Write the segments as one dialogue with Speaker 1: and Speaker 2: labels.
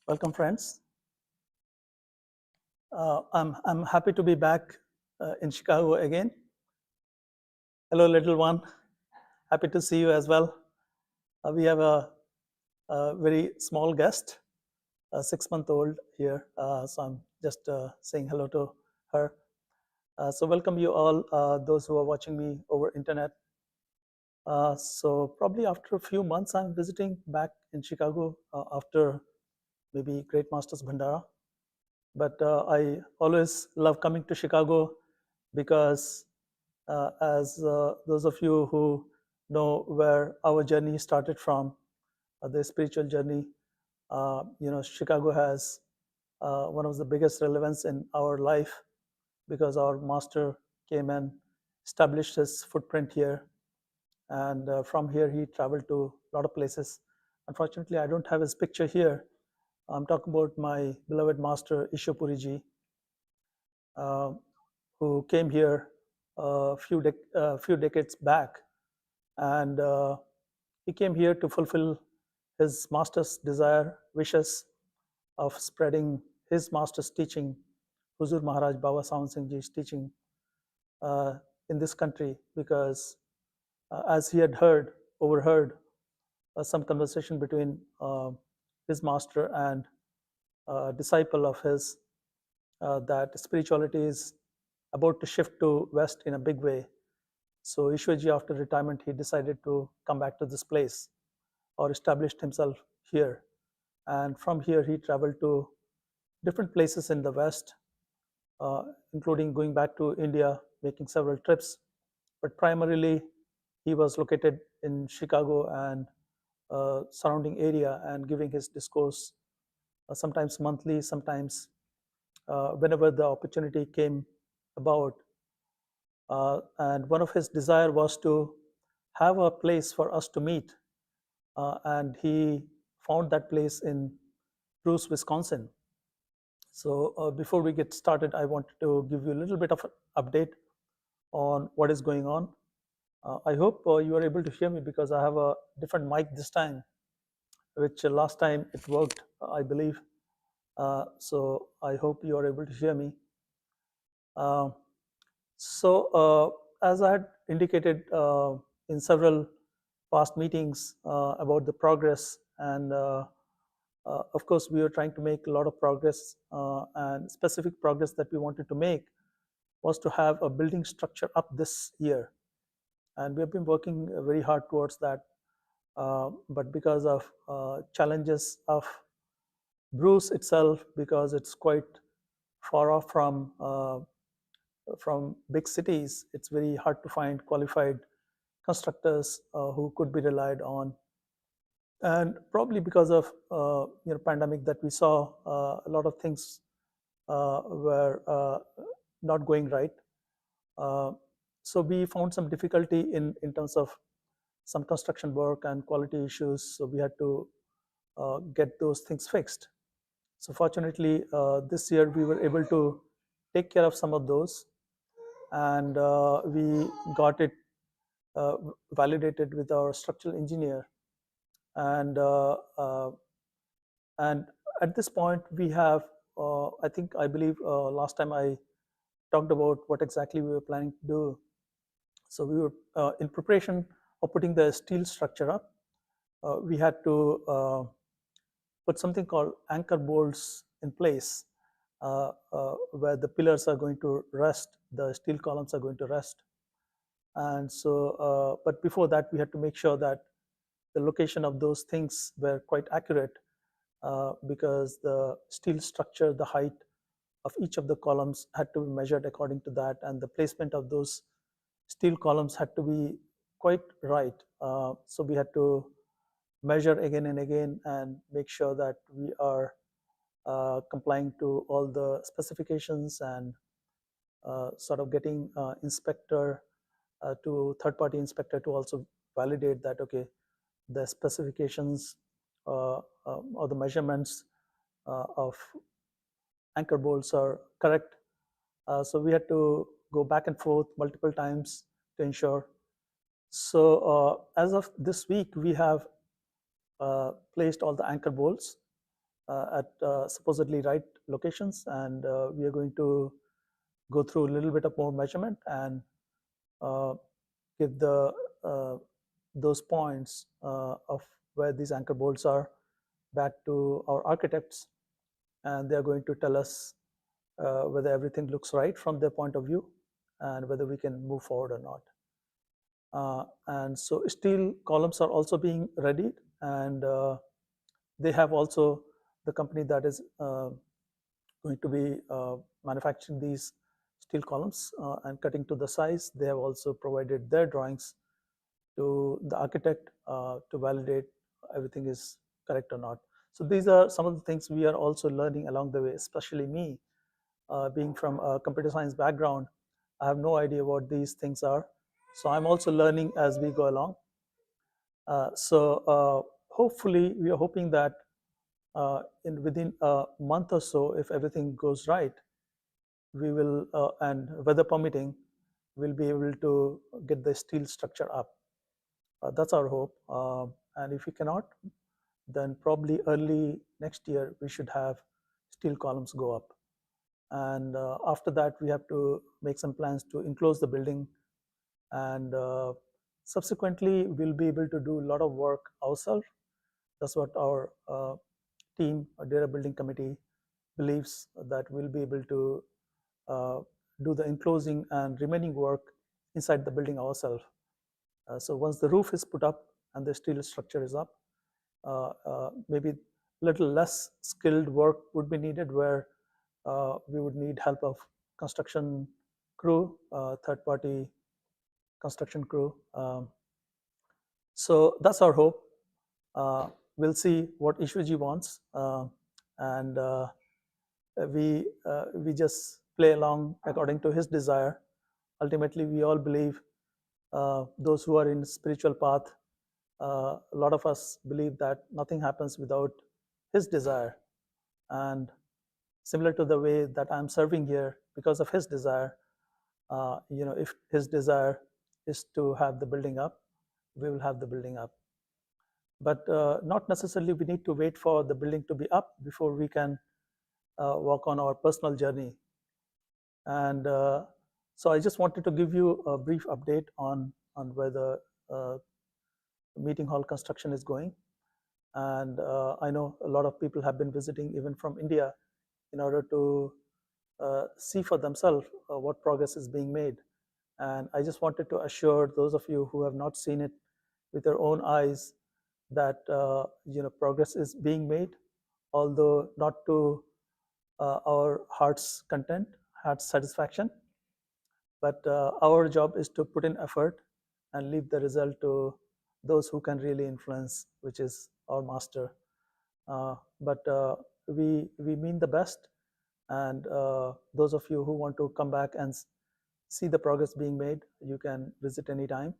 Speaker 1: Welcome, friends. I'm happy to be back in Chicago again. Hello, little one. Happy to see you as well. We have a very small guest, a 6-month-old here. So I'm just saying hello to her. So welcome you all, those who are watching me over internet. So probably after a few months, I'm visiting back in Chicago after maybe Great Masters Bhandara. But I always love coming to Chicago because as those of you who know where our journey started from, the spiritual journey, Chicago has one of the biggest relevance in our life because our master came and established his footprint here. And from here, he traveled to a lot of places. Unfortunately, I don't have his picture here. I'm talking about my beloved master, Ishwapuriji, uh, who came here a few decades back. And he came here to fulfill his master's desire, wishes of spreading his master's teaching, Huzur Maharaj Baba Sawan Singh Ji's teaching uh, in this country, because as he had overheard some conversation between his master and a disciple of his, that spirituality is about to shift to West in a big way. So Ishwaji, after retirement, he decided to come back to this place or established himself here. And from here, he traveled to different places in the West, uh, including going back to India, making several trips. But primarily, he was located in Chicago and surrounding area and giving his discourse sometimes monthly, sometimes whenever the opportunity came about. And one of his desire was to have a place for us to meet. And he found that place in Bruce, Wisconsin. So before we get started, I wanted to give you a little bit of an update on what is going on. I hope you are able to hear me because I have a different mic this time, which last time it worked, I believe. So I hope you are able to hear me. Uh, as I had indicated in several past meetings about the progress, and of course, we were trying to make a lot of progress, and specific progress that we wanted to make was to have a building structure up this year. And we have been working very hard towards that. But because of challenges of Bruce itself, because it's quite far off from big cities, it's very hard to find qualified constructors who could be relied on. And probably because of pandemic that we saw, a lot of things were not going right. So we found some difficulty in terms of some construction work and quality issues. So we had to get those things fixed. So fortunately, this year we were able to take care of some of those, and we got it uh, validated with our structural engineer. And and at this point, we have, I believe last time I talked about what exactly we were planning to do. So we were in preparation of putting the steel structure up. We had to put something called anchor bolts in place, where the pillars are going to rest, the steel columns are going to rest. And so, but before that, we had to make sure that the location of those things were quite accurate, because the steel structure, the height of each of the columns had to be measured according to that, and the placement of those steel columns had to be quite right. So we had to measure again and again and make sure that we are complying to all the specifications, and sort of getting inspector to third-party inspector to also validate that, okay, the specifications or the measurements of anchor bolts are correct. So we had to go back and forth multiple times to ensure. So as of this week, we have placed all the anchor bolts, at supposedly right locations, and we are going to go through a little bit of more measurement and uh, give uh, those points of where these anchor bolts are back to our architects, and they are going to tell us whether everything looks right from their point of view and whether we can move forward or not. And so steel columns are also being readied, and they have also the company that is going to be manufacturing these steel columns and cutting to the size. They have also provided their drawings to the architect to validate everything is correct or not. So these are some of the things we are also learning along the way, especially me, being from a computer science background. I have no idea what these things are. So I'm also learning as we go along. So hopefully, we are hoping that within a month or so, if everything goes right, we will, and weather permitting, we'll be able to get the steel structure up. That's our hope. And if we cannot, then probably early next year we should have steel columns go up. And after that, we have to make some plans to enclose the building, and subsequently we'll be able to do a lot of work ourselves. That's what our team, our data building committee, believes, that we'll be able to uh, do the enclosing and remaining work inside the building ourselves. So once the roof is put up and the steel structure is up, maybe little less skilled work would be needed, where we would need help of construction crew, third-party construction crew. So that's our hope. We'll see what Ishwaji wants, and we just play along according to his desire. Ultimately, we all believe, those who are in spiritual path, a lot of us believe that nothing happens without his desire. And similar to the way that I'm serving here because of his desire, if his desire is to have the building up, we will have the building up. But not necessarily we need to wait for the building to be up before we can walk on our personal journey. And so I just wanted to give you a brief update on where the uh, meeting hall construction is going. And I know a lot of people have been visiting even from India in order to see for themselves what progress is being made. And I just wanted to assure those of you who have not seen it with your own eyes that progress is being made, although not to our heart's content, heart's satisfaction. But our job is to put in effort and leave the result to those who can really influence, which is our master. But we mean the best, and those of you who want to come back and see the progress being made, you can visit anytime.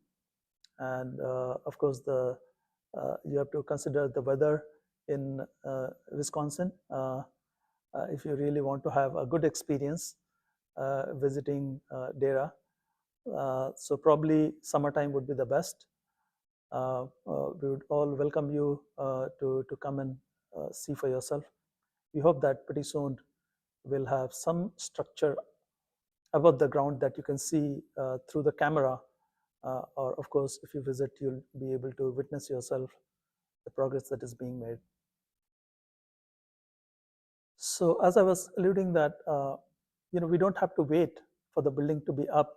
Speaker 1: And of course, you have to consider the weather in Wisconsin if you really want to have a good experience visiting Dera. So probably summertime would be the best. We would all welcome you to come and see for yourself. We hope that pretty soon we'll have some structure above the ground that you can see through the camera. Or of course, if you visit, you'll be able to witness yourself the progress that is being made. So as I was alluding that, we don't have to wait for the building to be up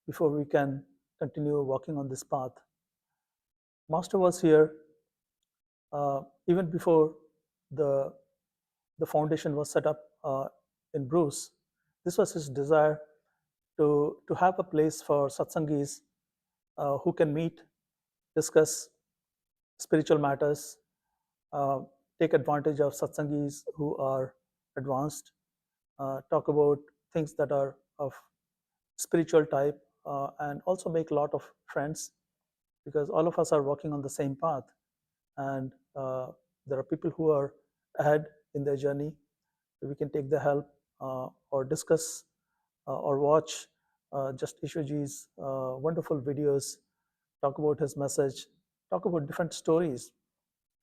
Speaker 1: before we can continue walking on this path. Master was here even before the foundation was set up in Bruce. This was his desire to have a place for satsangis who can meet, discuss spiritual matters, uh, take advantage of satsangis who are advanced, talk about things that are of spiritual type, and also make a lot of friends, because all of us are walking on the same path, and there are people who are ahead in their journey. We can take the help or discuss or watch just Ishwaji's wonderful videos, talk about his message, talk about different stories,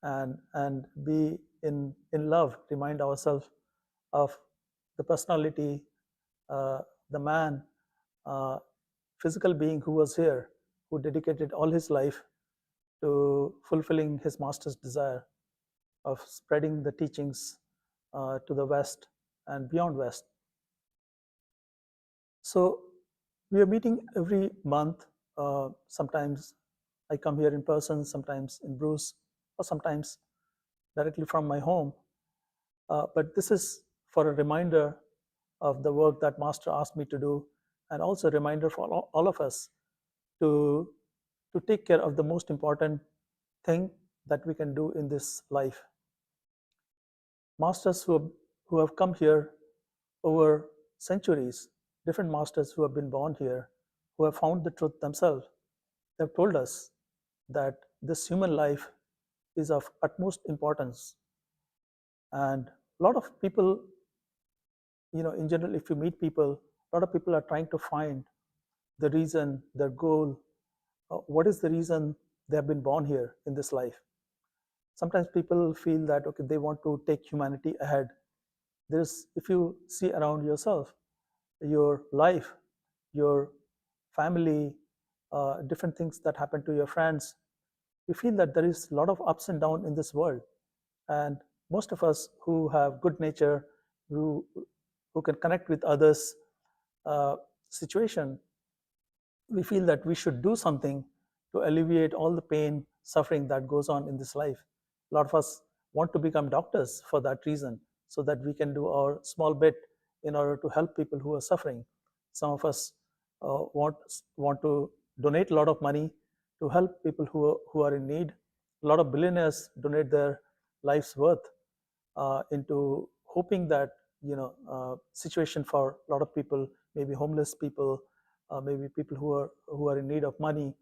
Speaker 1: and be in love, remind ourselves of the personality, the man, uh, physical being who was here, who dedicated all his life to fulfilling his master's desire of spreading the teachings to the West and beyond West. So we are meeting every month. Sometimes I come here in person, sometimes in Bruce, or sometimes directly from my home. But this is for a reminder of the work that Master asked me to do, and also a reminder for all of us to, to take care of the most important thing that we can do in this life. Masters who have come here over centuries, different masters who have been born here, who have found the truth themselves, they have told us that this human life is of utmost importance. And a lot of people, in general, if you meet people, a lot of people are trying to find the reason, their goal, what is the reason they have been born here in this life. Sometimes people feel that, okay, they want to take humanity ahead. If you see around yourself, your life, your family, different things that happen to your friends, you feel that there is a lot of ups and downs in this world. And most of us who have good nature, who, who can connect with others' situation, we feel that we should do something to alleviate all the pain, suffering that goes on in this life. A lot of us want to become doctors for that reason, so that we can do our small bit in order to help people who are suffering. Some of us want to donate a lot of money to help people who are in need. A lot of billionaires donate their life's worth into hoping that situation for a lot of people, maybe homeless people, maybe people who are in need of money,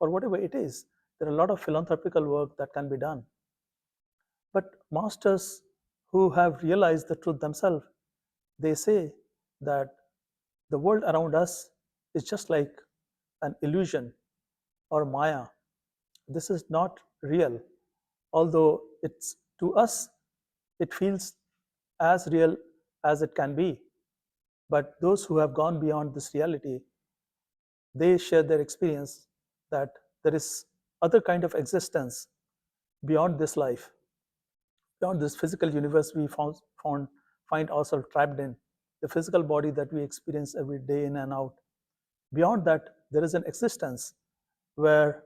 Speaker 1: or whatever it is. There are a lot of philanthropical work that can be done. But masters who have realized the truth themselves, they say that the world around us is just like an illusion or Maya. This is not real, although it's to us, it feels as real as it can be. But those who have gone beyond this reality, they share their experience that there is other kind of existence beyond this life, beyond this physical universe we find ourselves trapped in, the physical body that we experience every day in and out. Beyond that, there is an existence where,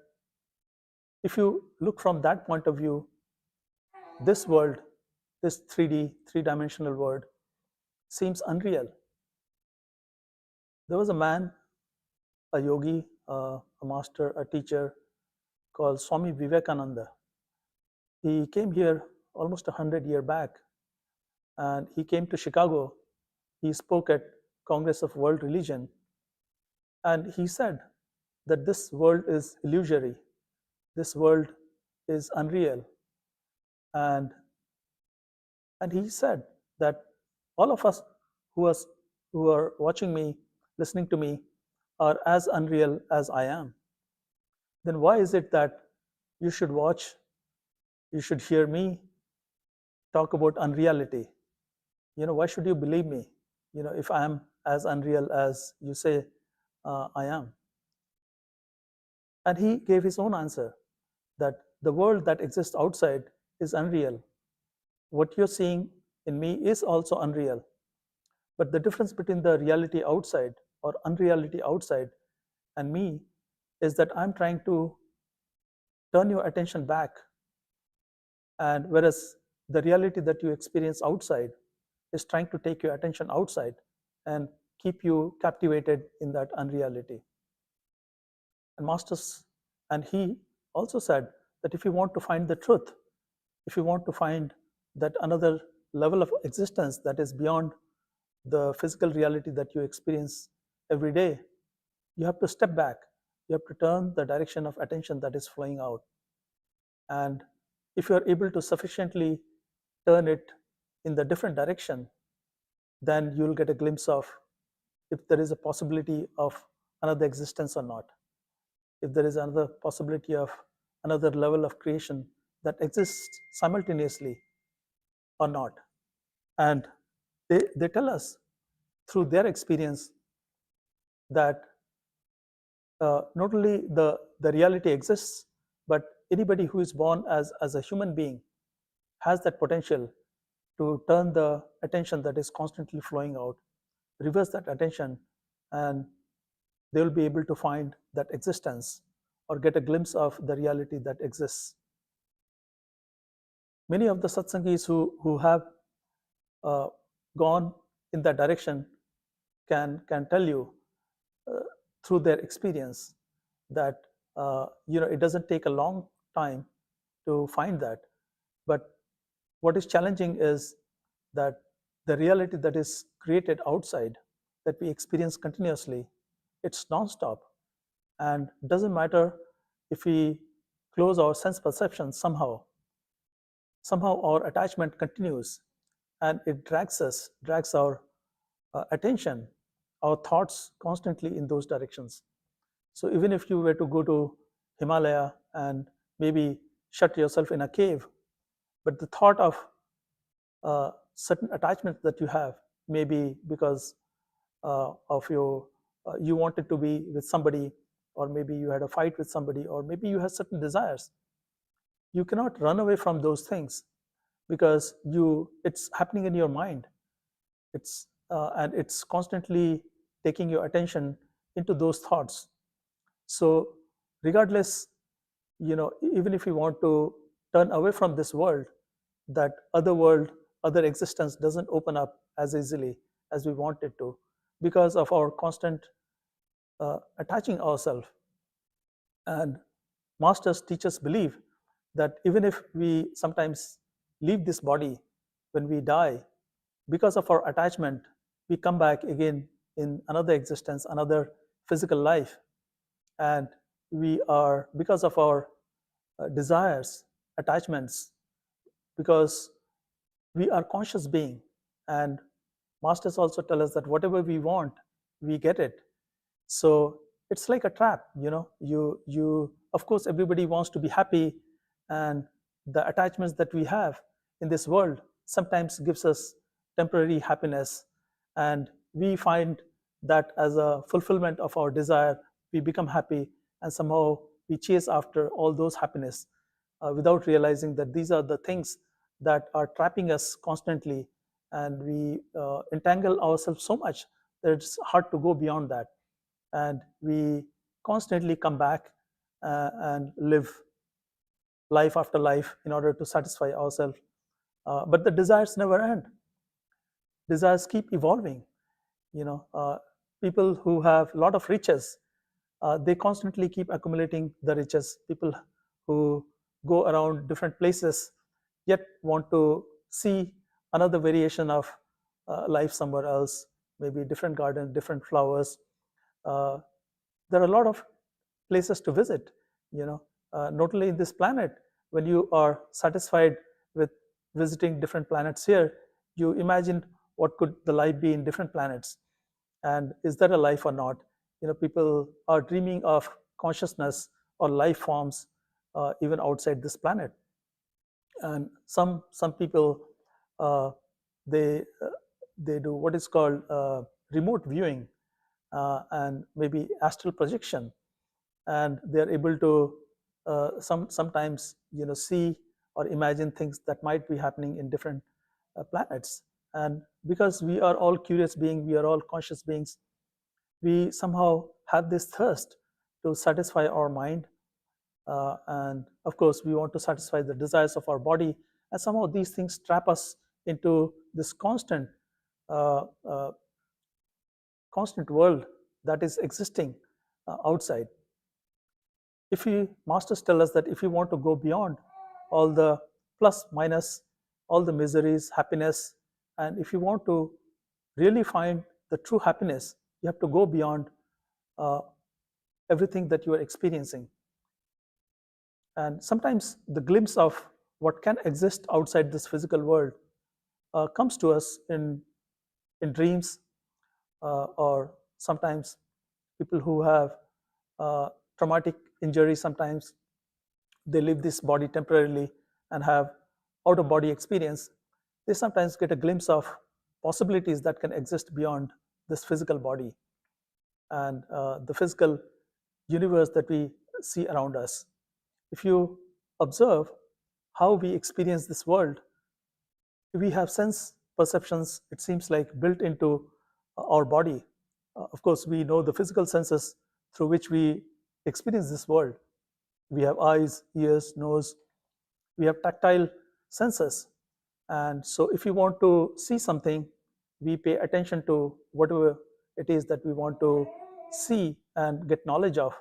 Speaker 1: if you look from that point of view, this world, this 3D, three-dimensional world, seems unreal. There was a man, a yogi, a master, a teacher called Swami Vivekananda. He came here almost 100 years back, and he came to Chicago. He spoke at Congress of World Religion, and he said that this world is illusory, this world is unreal, and he said that all of us who are watching me, listening to me, are as unreal as I am. Then why is it that you should watch, you should hear me talk about unreality? Why should you believe me, if I am as unreal as you say I am? And he gave his own answer, that the world that exists outside is unreal. What you're seeing in me is also unreal. But the difference between the reality outside or unreality outside and me is that I'm trying to turn your attention back. And whereas the reality that you experience outside is trying to take your attention outside and keep you captivated in that unreality. And he also said that if you want to find the truth, if you want to find that another level of existence that is beyond the physical reality that you experience every day, you have to step back. You have to turn the direction of attention that is flowing out. And if you are able to sufficiently turn it in the different direction, then you'll get a glimpse of if there is a possibility of another existence or not, if there is another possibility of another level of creation that exists simultaneously or not. And they tell us through their experience that not only the reality exists, but anybody who is born as a human being has that potential to turn the attention that is constantly flowing out, reverse that attention, and they will be able to find that existence or get a glimpse of the reality that exists. Many of the satsangis who have uh, gone in that direction can tell you uh, through their experience that it doesn't take a long time to find that. But what is challenging is that the reality that is created outside, that we experience continuously, it's nonstop, and it doesn't matter if we close our sense perception. Somehow our attachment continues, and it drags our attention, our thoughts constantly in those directions. So even if you were to go to Himalaya and maybe shut yourself in a cave, but the thought of certain attachments that you have, maybe because of your you wanted to be with somebody, or maybe you had a fight with somebody, or maybe you had certain desires, you cannot run away from those things because it's happening in your mind. And it's constantly taking your attention into those thoughts. So regardless, even if we want to turn away from this world, that other world, other existence doesn't open up as easily as we want it to, because of our constant attaching ourselves. And masters, teachers believe that even if we sometimes leave this body, when we die, because of our attachment, we come back again in another existence, another physical life. And we are, because of our desires, attachments, because we are conscious being. And masters also tell us that whatever we want, we get it. So it's like a trap. You of course everybody wants to be happy, and the attachments that we have in this world sometimes gives us temporary happiness, and we find that as a fulfillment of our desire, we become happy, and somehow we chase after all those happiness without realizing that these are the things that are trapping us constantly, and we entangle ourselves so much that it's hard to go beyond that, and we constantly come back and live life after life in order to satisfy ourselves. But the desires never end. Desires keep evolving. You know, people who have a lot of riches, they constantly keep accumulating the riches. People who go around different places yet want to see another variation of life somewhere else, maybe different garden, different flowers. Uh, there are a lot of places to visit, not only in this planet. When you are satisfied with visiting different planets here, you imagine what could the life be in different planets, and is there a life or not. People are dreaming of consciousness or life forms even outside this planet. And some people, uh, they they do what is called remote viewing, and maybe astral projection, and they're able to sometimes see or imagine things that might be happening in different planets. And because we are all curious beings, we are all conscious beings, we somehow have this thirst to satisfy our mind, and of course we want to satisfy the desires of our body, and somehow these things trap us into this uh, uh, constant world that is existing outside. If we masters tell us that if you want to go beyond all the plus minus, all the miseries, happiness, and if you want to really find the true happiness, you have to go beyond uh, everything that you are experiencing. And sometimes the glimpse of what can exist outside this physical world comes to us in dreams, or sometimes people who have uh, traumatic injury, sometimes they leave this body temporarily and have out of body experience. they sometimes get a glimpse of possibilities that can exist beyond this physical body and the physical universe that we see around us. If you observe how we experience this world, we have sense perceptions, it seems like, built into our body. Of course, we know the physical senses through which we experience this world. We have eyes, ears, nose, we have tactile senses. And so if we want to see something, we pay attention to whatever it is that we want to see and get knowledge of.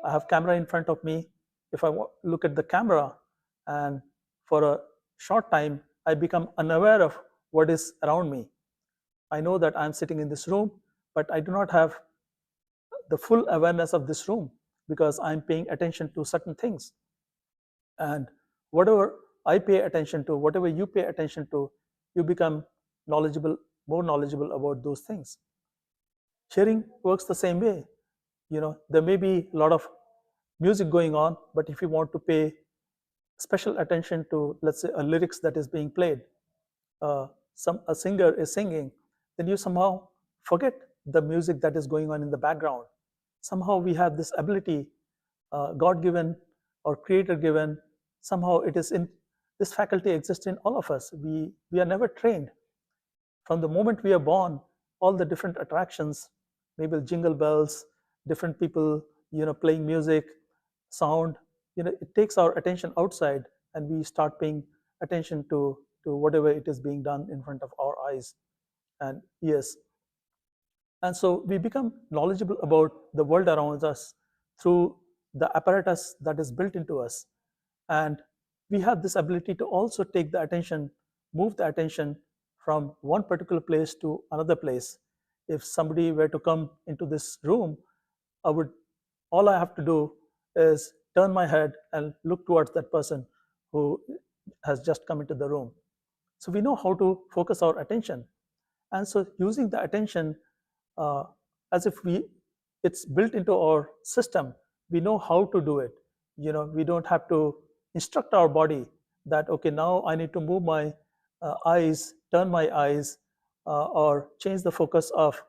Speaker 1: I have camera in front of me. If I look at the camera and for a short time, I become unaware of what is around me. I know that I'm sitting in this room, but I do not have the full awareness of this room because I'm paying attention to certain things. And whatever I pay attention to, whatever you pay attention to, you become knowledgeable, more knowledgeable about those things. Hearing works the same way. There may be a lot of music going on, but if you want to pay special attention to, let's say, a lyrics that is being played, a singer is singing, then you somehow forget the music that is going on in the background. Somehow we have this ability, God-given or creator-given, somehow it is in, this faculty exists in all of us. We are never trained. From the moment we are born, all the different attractions, maybe jingle bells, different people, playing music, sound, it takes our attention outside and we start paying attention to whatever it is being done in front of our eyes and ears. And so we become knowledgeable about the world around us through the apparatus that is built into us. And we have this ability to also take the attention, move the attention from one particular place to another place. If somebody were to come into this room, all I have to do is turn my head and look towards that person who has just come into the room. So we know how to focus our attention. And so using the attention as if it's built into our system, we know how to do it. We don't have to instruct our body that, okay, now I need to move my eyes, turn my eyes, or change the focus of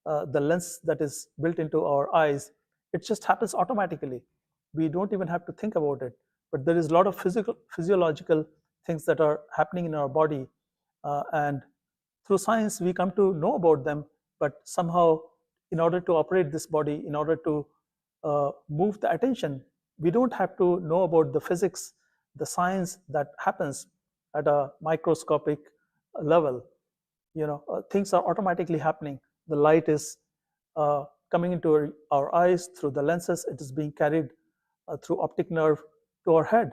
Speaker 1: the lens that is built into our eyes. It just happens automatically. We don't even have to think about it. But there is a lot of physiological things that are happening in our body. And through science, we come to know about them. But somehow, in order to operate this body, in order to move the attention, we don't have to know about the physics, the science that happens at a microscopic level. Things are automatically happening. The light is coming into our eyes through the lenses. It is being carried through optic nerve to our head.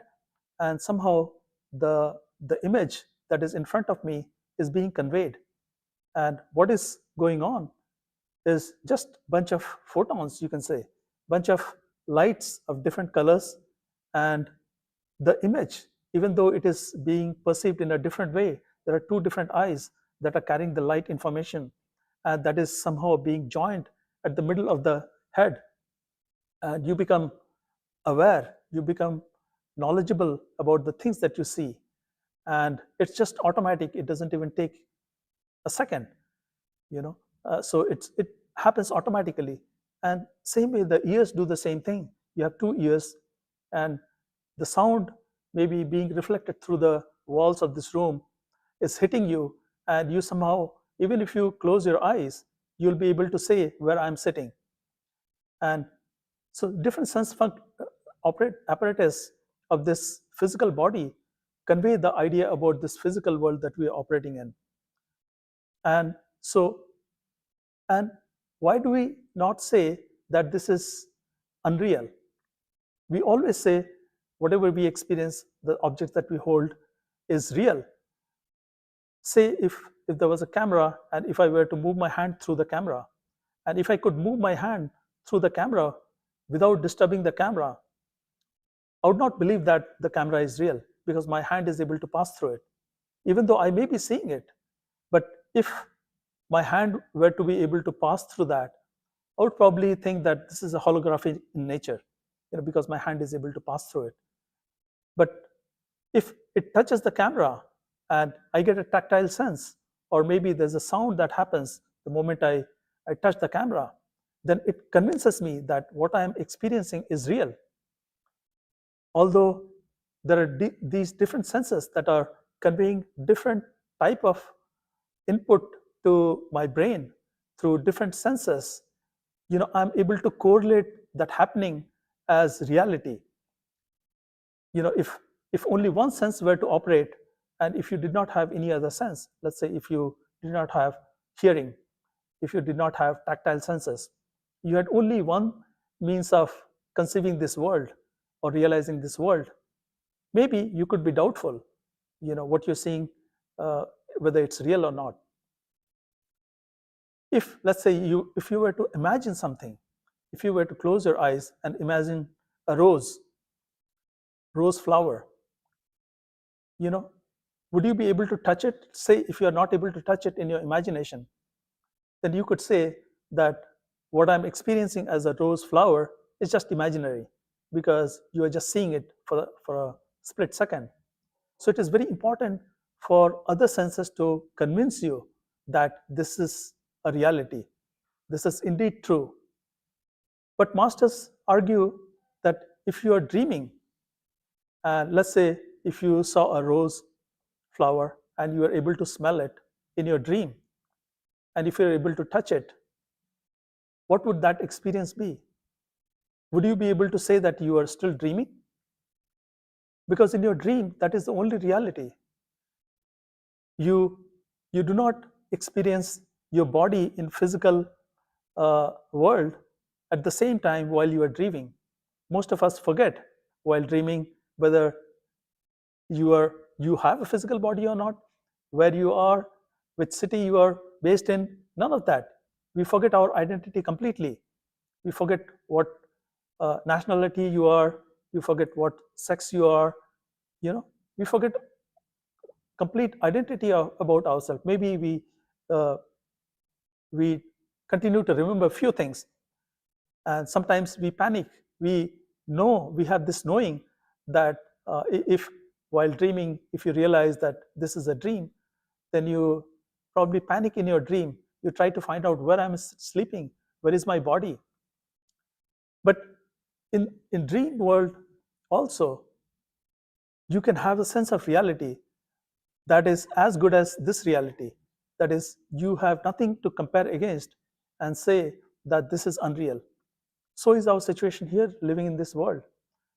Speaker 1: And somehow the image that is in front of me is being conveyed. And what is going on is just a bunch of photons, you can say, bunch of lights of different colors. And the image, even though it is being perceived in a different way, there are two different eyes that are carrying the light information, and that is somehow being joined at the middle of the head. And you become aware, you become knowledgeable about the things that you see. And it's just automatic. It doesn't even take a second, so it happens automatically. And same way, the ears do the same thing. You have two ears, and the sound maybe being reflected through the walls of this room is hitting you, and you somehow, even if you close your eyes, you'll be able to say where I'm sitting. And so different sense apparatus of this physical body convey the idea about this physical world that we are operating in. And so, and why do we not say that this is unreal? We always say whatever we experience, the objects that we hold, is real. Say if there was a camera, and if I were to move my hand through the camera, and if I could move my hand through the camera without disturbing the camera, I would not believe that the camera is real, because my hand is able to pass through it, even though I may be seeing it. But if my hand were to be able to pass through that, I would probably think that this is a holography in nature, because my hand is able to pass through it. But if it touches the camera and I get a tactile sense, or maybe there's a sound that happens the moment I touch the camera, then it convinces me that what I am experiencing is real. Although there are these different senses that are conveying different type of input to my brain through different senses, I'm able to correlate that happening as reality. If only one sense were to operate, and if you did not have any other sense, let's say if you did not have hearing, if you did not have tactile senses, you had only one means of conceiving this world or realizing this world, maybe you could be doubtful what you're seeing, uh, whether it's real or not. If, let's say, if you were to imagine something, if you were to close your eyes and imagine a rose flower, would you be able to touch it? Say if you are not able to touch it in your imagination, then you could say that what I'm experiencing as a rose flower is just imaginary, because you are just seeing it for a split second. So it is very important for other senses to convince you that this is a reality, this is indeed true. But masters argue that if you are dreaming, and let's say if you saw a rose flower and you are able to smell it in your dream, and if you're able to touch it, what would that experience be? Would you be able to say that you are still dreaming? Because in your dream, that is the only reality. You do not experience your body in physical world at the same time while you are dreaming. Most of us forget while dreaming whether you have a physical body or not, where you are, which city you are based in, none of that. We forget our identity completely. We forget what nationality you are, you forget what sex you are, we forget complete identity about ourselves. Maybe uh, we continue to remember a few things, and sometimes we panic. We have this knowing that if while dreaming, if you realize that this is a dream, then you probably panic in your dream. You try to find out where I'm sleeping, where is my body. But in dream world also, you can have a sense of reality that is as good as this reality. That is, you have nothing to compare against and say that this is unreal. So is our situation here living in this world.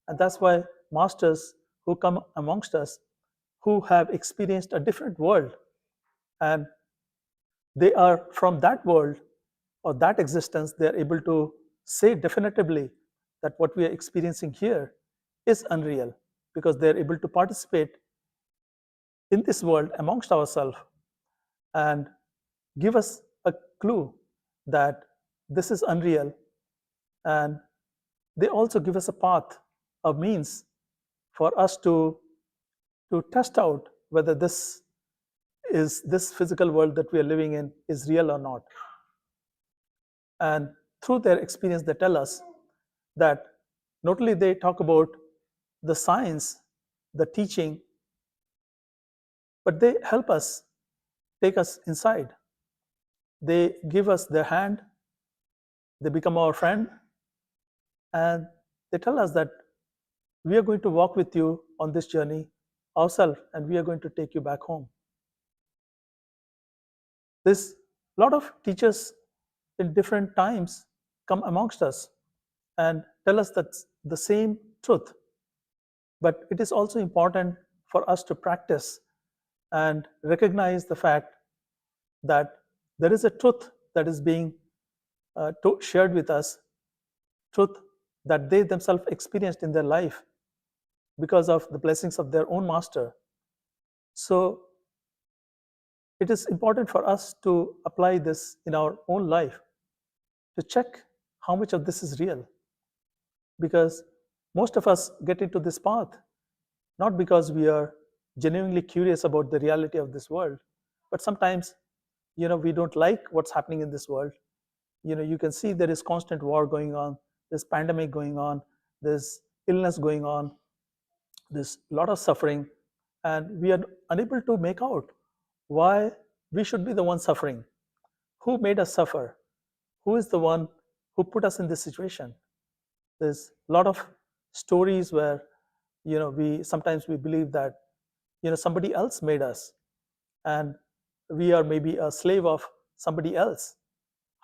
Speaker 1: And that's why masters who come amongst us, who have experienced a different world, and they are from that world or that existence, they are able to say definitively that what we are experiencing here is unreal, because they are able to participate in this world amongst ourselves and give us a clue that this is unreal. And they also give us a path, a means for us to test out whether this physical world that we are living in is real or not. And through their experience, they tell us that not only they talk about the science, the teaching, but they help us, take us inside. They give us their hand, they become our friend, and they tell us that we are going to walk with you on this journey ourselves, and we are going to take you back home. There's a lot of teachers in different times come amongst us and tell us that the same truth. But it is also important for us to practice and recognize the fact that there is a truth that is being shared with us, truth that they themselves experienced in their life because of the blessings of their own master. So it is important for us to apply this in our own life, to check how much of this is real. Because most of us get into this path not because we are genuinely curious about the reality of this world, but sometimes we don't like what's happening in this world. You can see there is constant war going on, there's pandemic going on, there's illness going on, there's a lot of suffering, and we are unable to make out why we should be the one suffering. Who made us suffer? Who is the one who put us in this situation? There's a lot of stories where we sometimes we believe that somebody else made us, and we are maybe a slave of somebody else.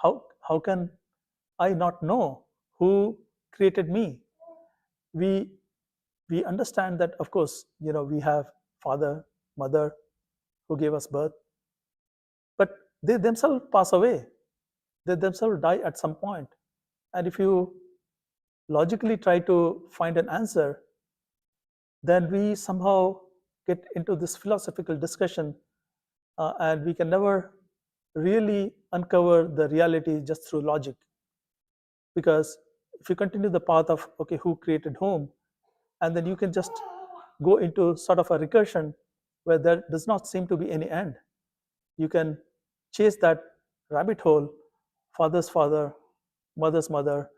Speaker 1: How can I not know who created me? We we understand that, of course, we have father, mother who gave us birth, but they themselves pass away. They themselves die at some point. And if you logically try to find an answer, then we somehow get into this philosophical discussion, and we can never really uncover the reality just through logic. Because if you continue the path of, okay, who created whom, and then you can just go into sort of a recursion where there does not seem to be any end. You can chase that rabbit hole, father's father, mother's mother,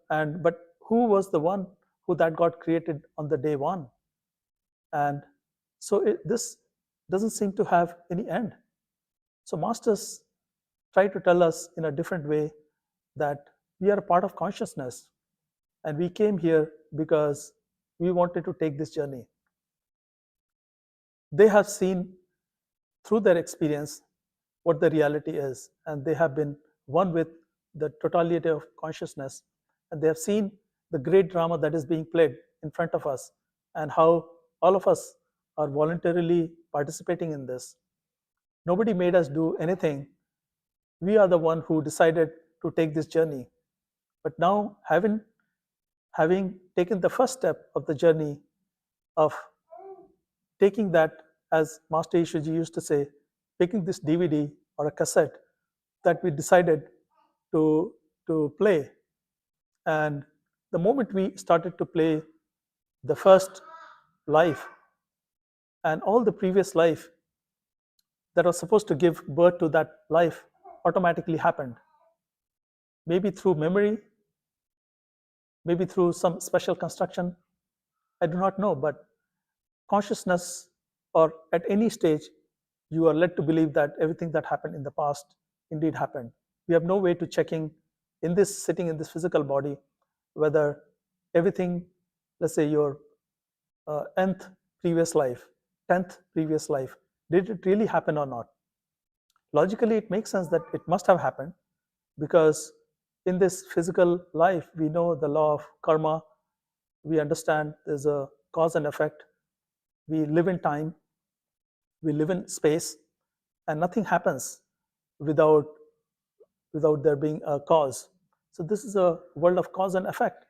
Speaker 1: and but who was the one who that got created on the day one? And so this doesn't seem to have any end. So masters try to tell us in a different way that we are a part of consciousness, and we came here because we wanted to take this journey. They have seen through their experience what the reality is, and they have been one with the totality of consciousness, and they have seen the great drama that is being played in front of us, and how all of us are voluntarily participating in this. Nobody made us do anything. We are the one who decided to take this journey. But now, having taken the first step of the journey of taking that, as Master Ishaji used to say, picking this DVD or a cassette that we decided to play. And the moment we started to play the first life, and all the previous life that was supposed to give birth to that life automatically happened. Maybe through memory, maybe through some special construction, I do not know, but consciousness, or at any stage, you are led to believe that everything that happened in the past indeed happened. We have no way to checking in this sitting in this physical body whether everything, let's say your nth previous life, 10th previous life, did it really happen or not? Logically, it makes sense that it must have happened, because in this physical life, we know the law of karma. We understand there's a cause and effect. We live in time, we live in space, and nothing happens without there being a cause. So this is a world of cause and effect.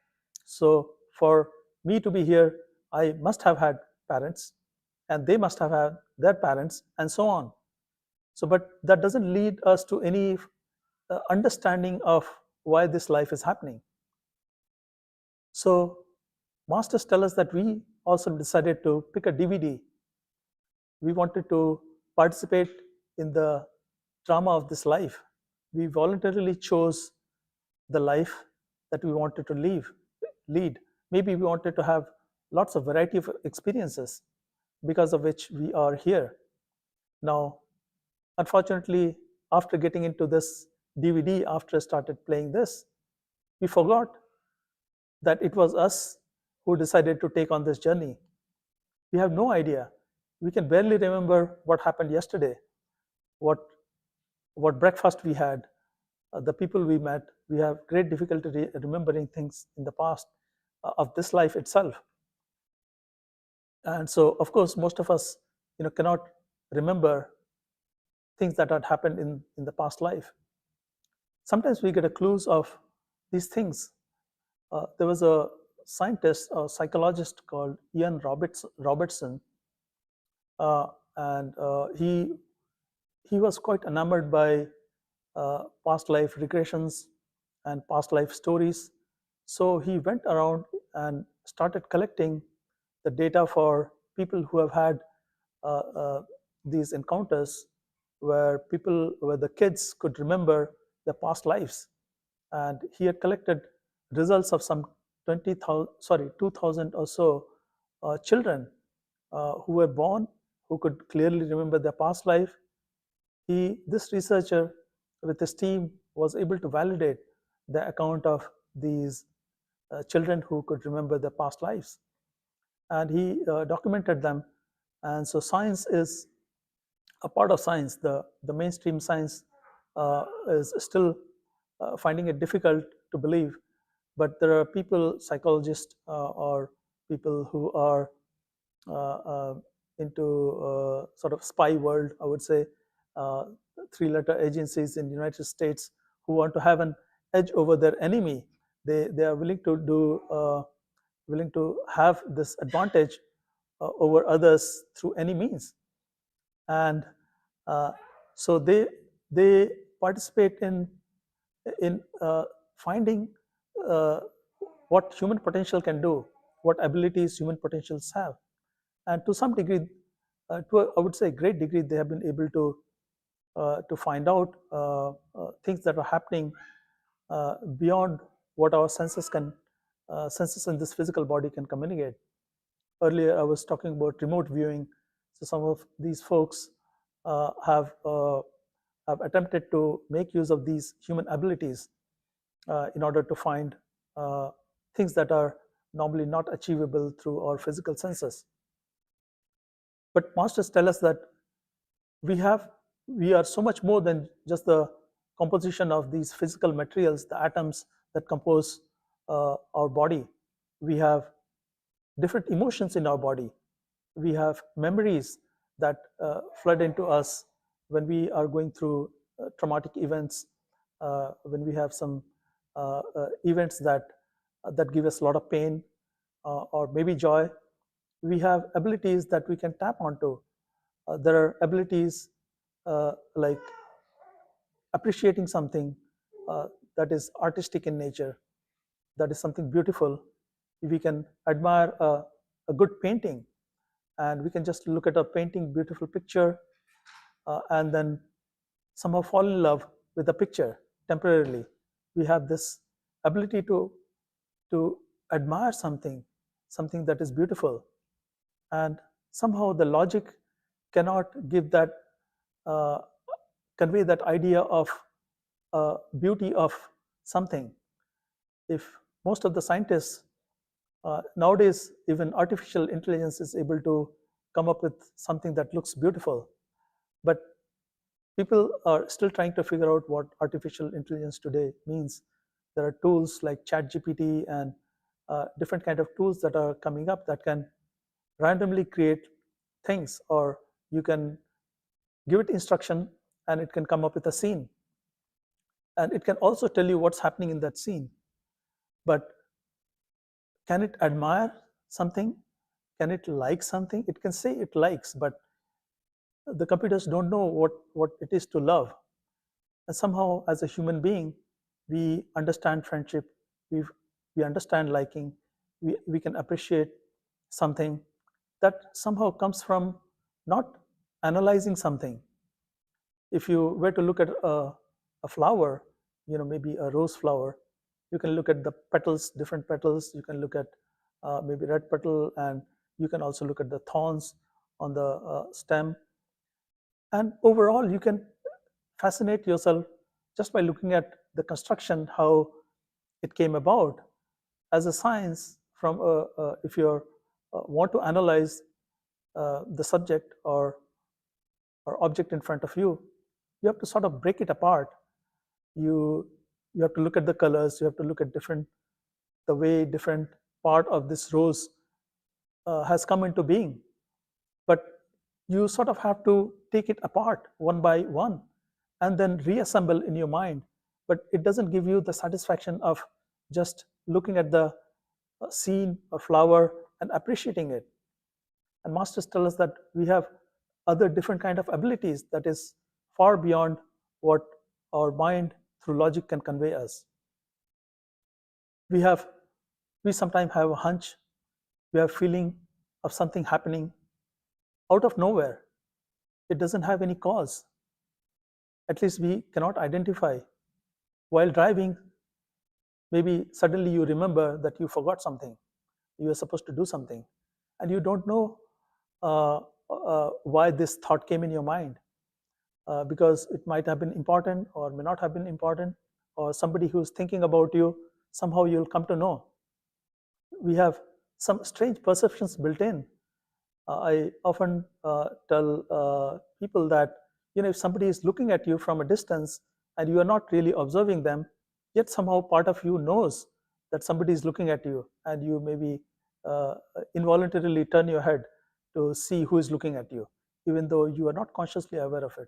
Speaker 1: So for me to be here, I must have had parents, and they must have had their parents, and so on. So, but that doesn't lead us to any understanding of why this life is happening. So masters tell us that we also decided to pick a DVD. We wanted to participate in the drama of this life. We voluntarily chose the life that we wanted to lead. Maybe we wanted to have lots of variety of experiences, because of which we are here. Now, unfortunately, after getting into this DVD, after I started playing this, we forgot that it was us who decided to take on this journey. We have no idea. We can barely remember what happened yesterday, what breakfast we had, the people we met. We have great difficulty remembering things in the past of this life itself. And so, of course, most of us cannot remember things that had happened in the past life. Sometimes we get a clues of these things. There was a scientist, a psychologist called Ian Robertson, and he was quite enamored by past life regressions and past life stories. So he went around and started collecting the data for people who have had these encounters where the kids could remember their past lives. And he had collected results of some 2,000 or so children. who were born, who could clearly remember their past life. This researcher with his team was able to validate the account of these children who could remember their past lives. And he documented them. And so science is a part of science. The mainstream science is still finding it difficult to believe, but there are people, psychologists, or people who are uh, uh, into sort of spy world, I would say, uh, three-letter agencies in the United States who want to have an edge over their enemy. They are willing to have this advantage over others through any means. And uh, so they participate in finding uh, what human potential can do, what abilities human potentials have. And to some degree, I would say a great degree, they have been able to find out things that are happening beyond what our senses in this physical body can communicate. Earlier, I was talking about remote viewing. So some of these folks uh, have uh, have attempted to make use of these human abilities in order to find uh, things that are normally not achievable through our physical senses. But masters tell us that we have we are so much more than just the composition of these physical materials, the atoms that compose our body. We have different emotions in our body. We have memories that flood into us when we are going through traumatic events, when we have some events that give us a lot of pain or maybe joy. We have abilities that we can tap onto. There are abilities like appreciating something uh, that is artistic in nature, that is something beautiful. We can admire a good painting, and we can just look at a painting, beautiful picture, and then somehow fall in love with the picture temporarily. We have this ability to admire something that is beautiful, and somehow the logic cannot give that uh, convey that idea of beauty of something. If most of the scientists nowadays, even artificial intelligence is able to come up with something that looks beautiful, but people are still trying to figure out what artificial intelligence today means. There are tools like ChatGPT and different kind of tools that are coming up that can randomly create things, or you can give it instruction and it can come up with a scene, and it can also tell you what's happening in that scene. But can it admire something? Can it like something? It can say it likes, but the computers don't know what it is to love. And somehow, as a human being, we understand friendship, we we understand liking, we can appreciate something that somehow comes from not analyzing something. If you were to look at a flower, maybe a rose flower, you can look at the petals, different petals. You can look at maybe red petal, and you can also look at the thorns on the stem. And overall, you can fascinate yourself just by looking at the construction, how it came about. As a science, if you want to analyze the subject or object in front of you, you have to sort of break it apart. You you have to look at the colors. You have to look at the way different part of this rose has come into being. But you sort of have to take it apart one by one and then reassemble in your mind. But it doesn't give you the satisfaction of just looking at the scene or flower and appreciating it. And masters tell us that we have other different kind of abilities that is far beyond what our mind through logic can convey us. We sometimes have a hunch. We have feeling of something happening out of nowhere. It doesn't have any cause. At least we cannot identify. While driving, maybe suddenly you remember that you forgot something. You were supposed to do something, and you don't know why this thought came in your mind, because it might have been important or may not have been important, or somebody who's thinking about you, somehow you'll come to know. We have some strange perceptions built in. I often tell people that, if somebody is looking at you from a distance and you are not really observing them, yet somehow part of you knows that somebody is looking at you, and you maybe uh, involuntarily turn your head to see who is looking at you, even though you are not consciously aware of it.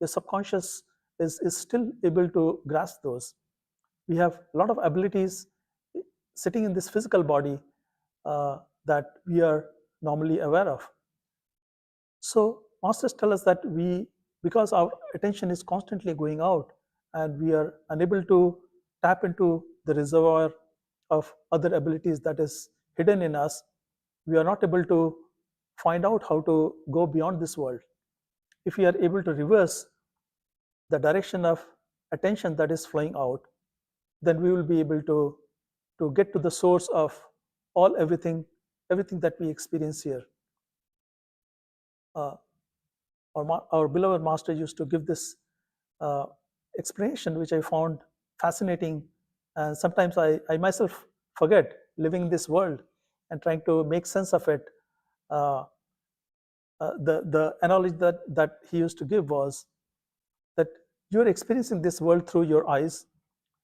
Speaker 1: Your subconscious is still able to grasp those. We have a lot of abilities sitting in this physical body that we are normally aware of. So masters tell us that because our attention is constantly going out and we are unable to tap into the reservoir of other abilities that is hidden in us, we are not able to find out how to go beyond this world. If we are able to reverse the direction of attention that is flowing out, then we will be able to get to the source of everything that we experience here. Uh, our beloved master used to give this uh, explanation, which I found fascinating. And sometimes I myself forget living in this world and trying to make sense of it. Uh, the analogy that he used to give was that you're experiencing this world through your eyes.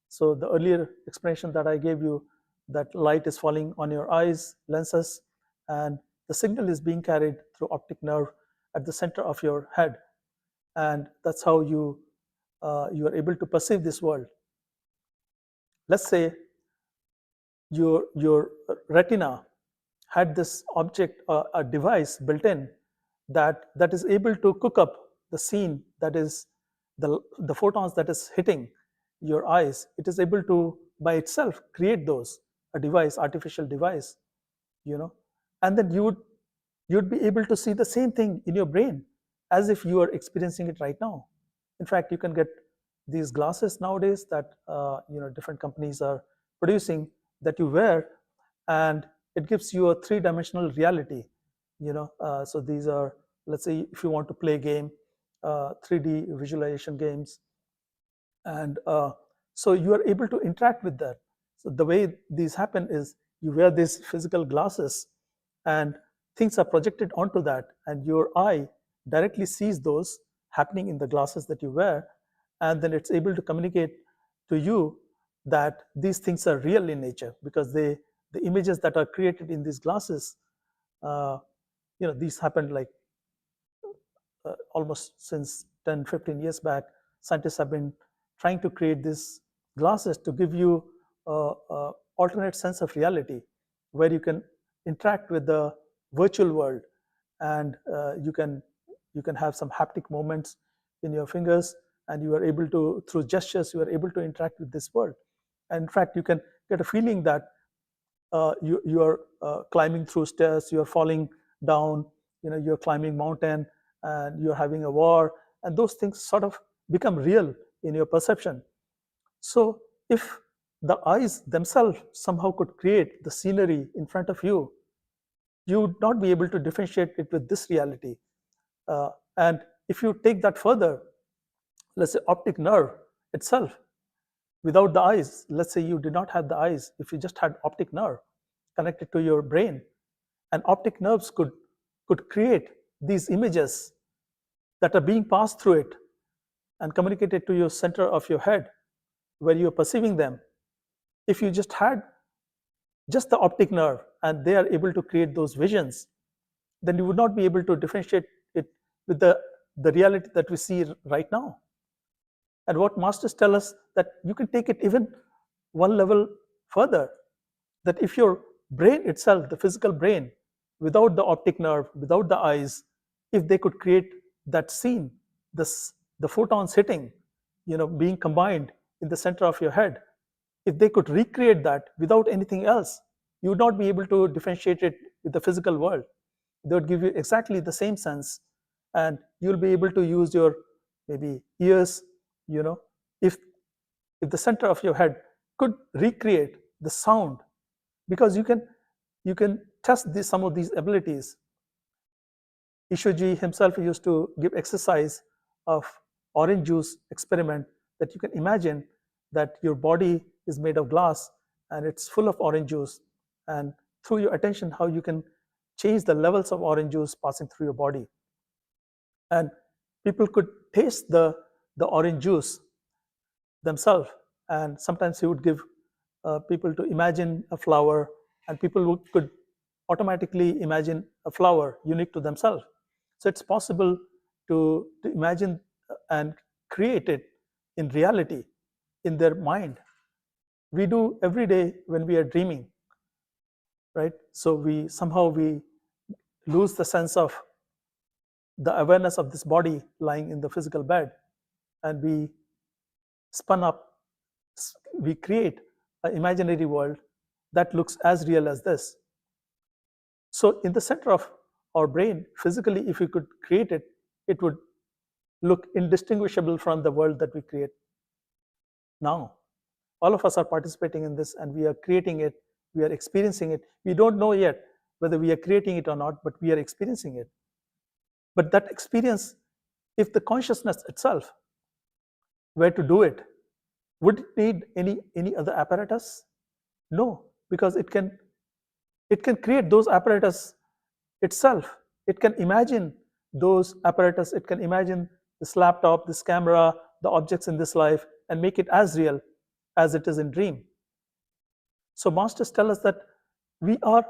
Speaker 1: So the earlier explanation that I gave you, that light is falling on your eyes, lenses, and the signal is being carried through optic nerve at the center of your head, and that's how you are able to perceive this world. Let's say your retina had this object, a device built in that is able to cook up the scene, that is the photons that is hitting your eyes. It is able to by itself create those, a device, artificial device, you know and then you'd be able to see the same thing in your brain as if you are experiencing it right now. In fact, you can get these glasses nowadays that different companies are producing, that you wear, and it gives you a three-dimensional reality. So these are, let's say, if you want to play a game, 3D visualization games, and so you are able to interact with that. So the way these happen is you wear these physical glasses, and things are projected onto that, and your eye directly sees those happening in the glasses that you wear, and then it's able to communicate to you that these things are real in nature, because the images that are created in these glasses, uh, these happened like almost since 10-15 years back. Scientists have been trying to create these glasses to give you a alternate sense of reality, where you can interact with the virtual world, and you can have some haptic moments in your fingers, and you are able to, through gestures, you are able to interact with this world. And in fact, you can get a feeling that you are climbing through stairs, you are falling down, you're climbing mountain, and you're having a war, and those things sort of become real in your perception. So if the eyes themselves somehow could create the scenery in front of you, you would not be able to differentiate it with this reality. And if you take that further, let's say optic nerve itself, without the eyes, let's say you did not have the eyes, if you just had optic nerve connected to your brain, and optic nerves could create these images that are being passed through it and communicated to your center of your head, where you're perceiving them. If you just had just the optic nerve and they are able to create those visions, then you would not be able to differentiate it with the reality that we see right now. And what masters tell us, that you can take it even one level further, that if your brain itself, the physical brain, without the optic nerve, without the eyes, if they could create that scene, the photons hitting, being combined in the center of your head, if they could recreate that without anything else, you would not be able to differentiate it with the physical world. They would give you exactly the same sense, and you'll be able to use your maybe ears, if the center of your head could recreate the sound, because you can test some of these abilities. Ishoji himself used to give exercise of orange juice experiment, that you can imagine that your body is made of glass and it's full of orange juice, and through your attention how you can change the levels of orange juice passing through your body. And people could taste the orange juice themselves, and sometimes he would give people to imagine a flower, and people could automatically imagine a flower unique to themselves. So it's possible to imagine and create it in reality in their mind. We do every day when we are dreaming, right? So we somehow lose the sense of the awareness of this body lying in the physical bed, and we spun up, we create an imaginary world that looks as real as this. So in the center of our brain, physically, if we could create it, it would look indistinguishable from the world that we create now. All of us are participating in this, and we are creating it, we are experiencing it. We don't know yet whether we are creating it or not, but we are experiencing it. But that experience, if the consciousness itself were to do it, would it need any other apparatus? No, because it can create those apparatus itself. It can imagine those apparatus, it can imagine this laptop, this camera, the objects in this life, and make it as real as it is in dream. So masters tell us that we are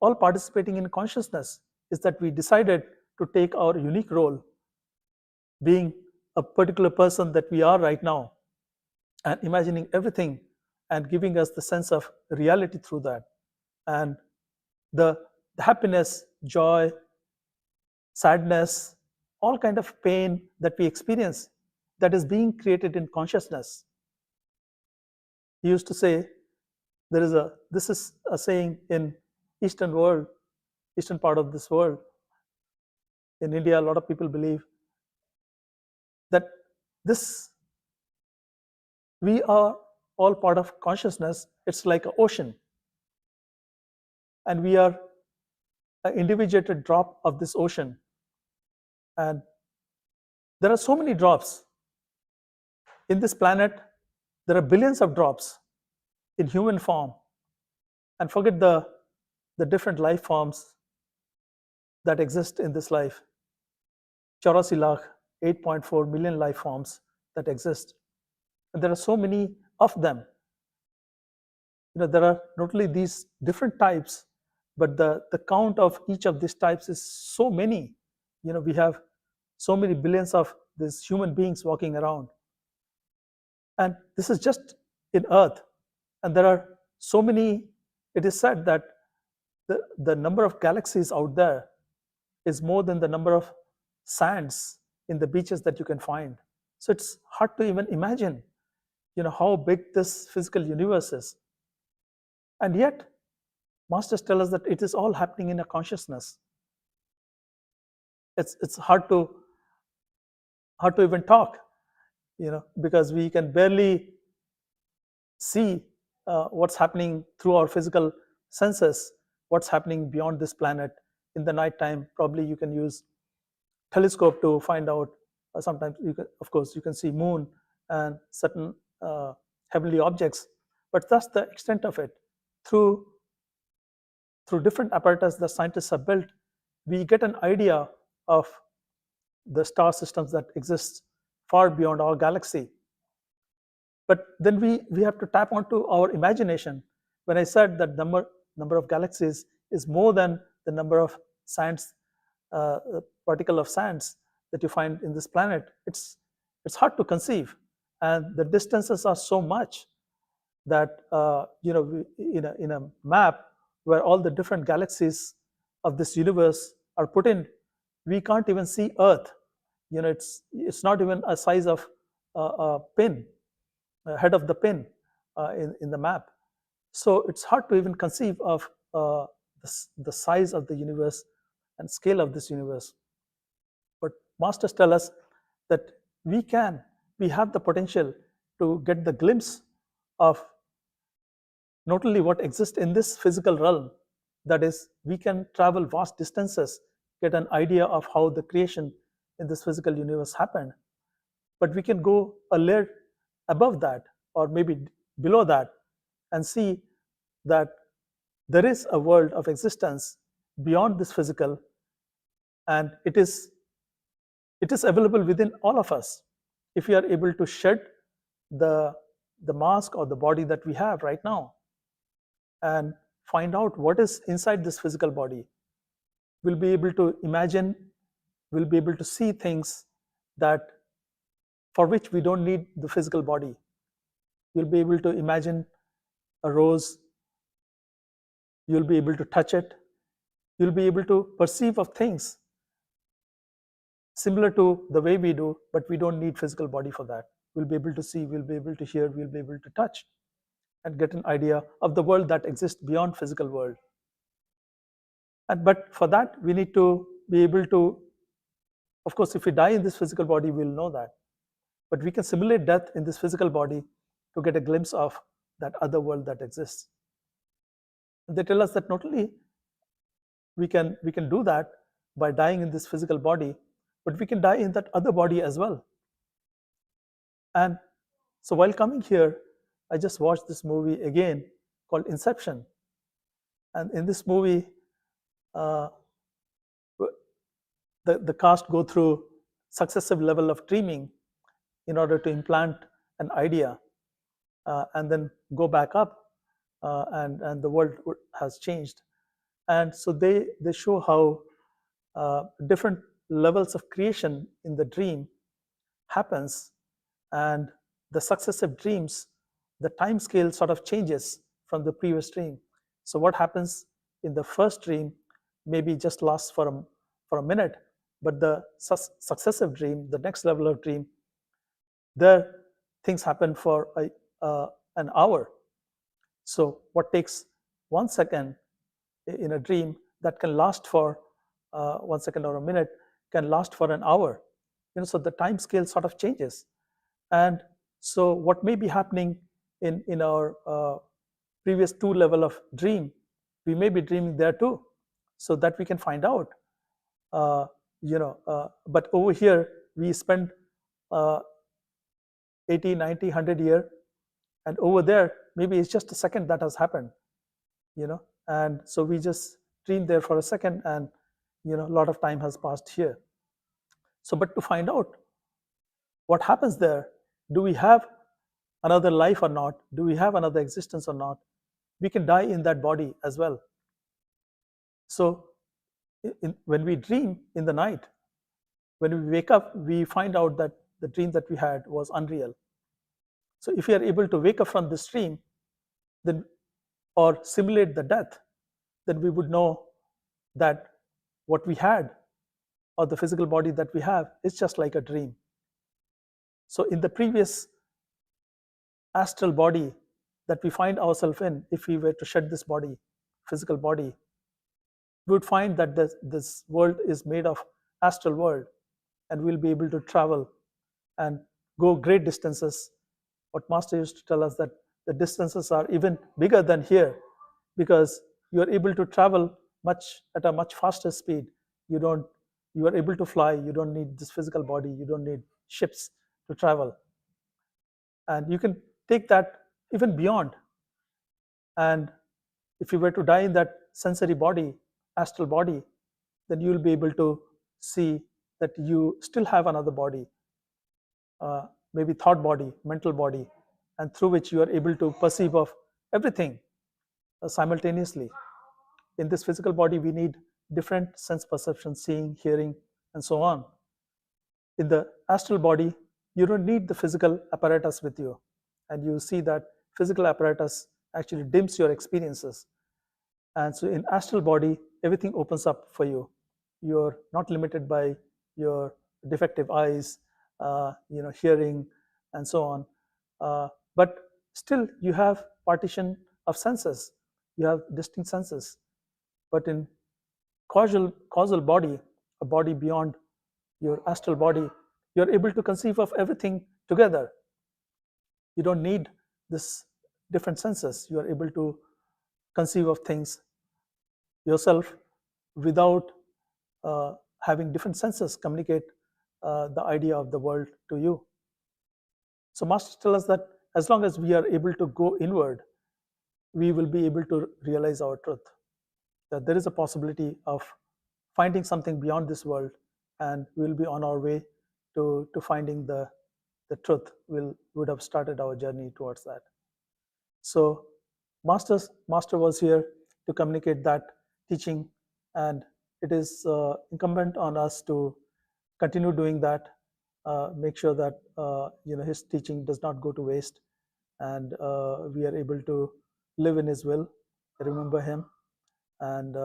Speaker 1: all participating in consciousness, is that we decided to take our unique role, being a particular person that we are right now, and imagining everything and giving us the sense of reality through that. And the happiness, joy, sadness, all kind of pain that we experience, that is being created in consciousness. He used to say, this is a saying in Eastern part of this world. In India, a lot of people believe that we are all part of consciousness. It's like an ocean, and we are an individuated drop of this ocean. And there are so many drops in this planet. There are billions of drops in human form, and forget the different life forms that exist in this life. 84 lakh, 8.4 million life forms that exist, and there are so many of them. There are not only these different types, but the count of each of these types is so many. We have so many billions of these human beings walking around, and this is just in Earth. And there are so many. It is said that the number of galaxies out there is more than the number of sands in the beaches that you can find. So it's hard to even imagine, how big this physical universe is. And yet, masters tell us that it is all happening in a consciousness. It's hard to even talk, because we can barely see what's happening through our physical senses, what's happening beyond this planet. In the night time, probably you can use telescope to find out. Sometimes you can see moon and certain heavenly objects, but that's the extent of it. Through different apparatus that scientists have built, we get an idea of the star systems that exist far beyond our galaxy. But then we have to tap onto our imagination. When I said that number of galaxies is more than the number of sands, particle of sands that you find in this planet, it's hard to conceive, and the distances are so much that in a map where all the different galaxies of this universe are put in, we can't even see Earth. It's not even a size of a pin, a head of the pin in the map. So it's hard to even conceive of the size of the universe and scale of this universe. But masters tell us that we have the potential to get the glimpse of not only what exists in this physical realm, that is, we can travel vast distances get an idea of how the creation in this physical universe happened. But we can go a layer above that, or maybe below that, and see that there is a world of existence beyond this physical, and it is available within all of us if we are able to shed the mask or the body that we have right now and find out what is inside this physical body. We'll be able to imagine, we'll be able to see things that for which we don't need the physical body. You'll be able to imagine a rose, you'll be able to touch it, you'll be able to perceive of things similar to the way we do, but we don't need physical body for that. We'll be able to see, we'll be able to hear, we'll be able to touch and get an idea of the world that exists beyond physical world. But for that, we need to be able to, of course, if we die in this physical body, we'll know that. But we can simulate death in this physical body to get a glimpse of that other world that exists. And they tell us that not only we can do that by dying in this physical body, but we can die in that other body as well. And so while coming here, I just watched this movie again called Inception. And in this movie, the cast go through successive level of dreaming in order to implant an idea and then go back up, and the world has changed. And so they show how different levels of creation in the dream happens, and the successive dreams, the time scale sort of changes from the previous dream. So what happens in the first dream maybe just lasts for a minute, but the successive dream, the next level of dream, there things happen for an hour. So what takes 1 second in a dream that can last for 1 second or a minute can last for an hour. So the time scale sort of changes. And so what may be happening in our previous 2 level of dream, we may be dreaming there too, so that we can find out. But over here we spend 80, 90, 100 years, and over there maybe it's just a second that has happened, and so we just dream there for a second, and a lot of time has passed here. So but to find out what happens there, do we have another life or not, do we have another existence or not, we can die in that body as well. So when we dream in the night, when we wake up, we find out that the dream that we had was unreal. So if we are able to wake up from this dream, then or simulate the death, then we would know that what we had or the physical body that we have is just like a dream. So in the previous astral body that we find ourselves in, if we were to shed this body, physical body, we would find that this world is made of astral world, and we'll be able to travel and go great distances. What Master used to tell us, that the distances are even bigger than here, because you are able to travel at a much faster speed. You are able to fly. You don't need this physical body. You don't need ships to travel, and you can take that even beyond. And if you were to die in that sensory body, astral body, then you will be able to see that you still have another body, maybe thought body, mental body, and through which you are able to perceive of everything simultaneously. In this physical body, we need different sense perceptions, seeing, hearing, and so on. In the astral body, you don't need the physical apparatus with you, and you see that physical apparatus actually dims your experiences. And so in astral body, everything opens up for you. You're not limited by your defective eyes, hearing, and so on. But still, you have partition of senses. You have distinct senses. But in causal body, a body beyond your astral body, you're able to conceive of everything together. You don't need this different senses. You are able to conceive of things yourself without having different senses communicate the idea of the world to you. So masters tell us that as long as we are able to go inward, we will be able to realize our truth, that there is a possibility of finding something beyond this world, and we'll be on our way to finding the truth. Would have started our journey towards that. So master was here to communicate that teaching, and it is incumbent on us to continue doing that, make sure that his teaching does not go to waste, and we are able to live in his will, remember him, and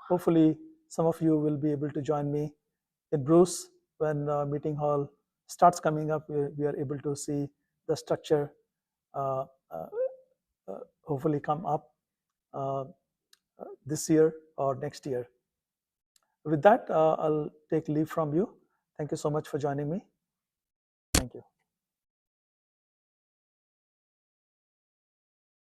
Speaker 1: hopefully some of you will be able to join me in Bruce when meeting hall starts coming up. We are able to see the structure uh, uh, hopefully come up uh, this year or next year. With that, I'll take leave from you. Thank you so much for joining me. Thank you.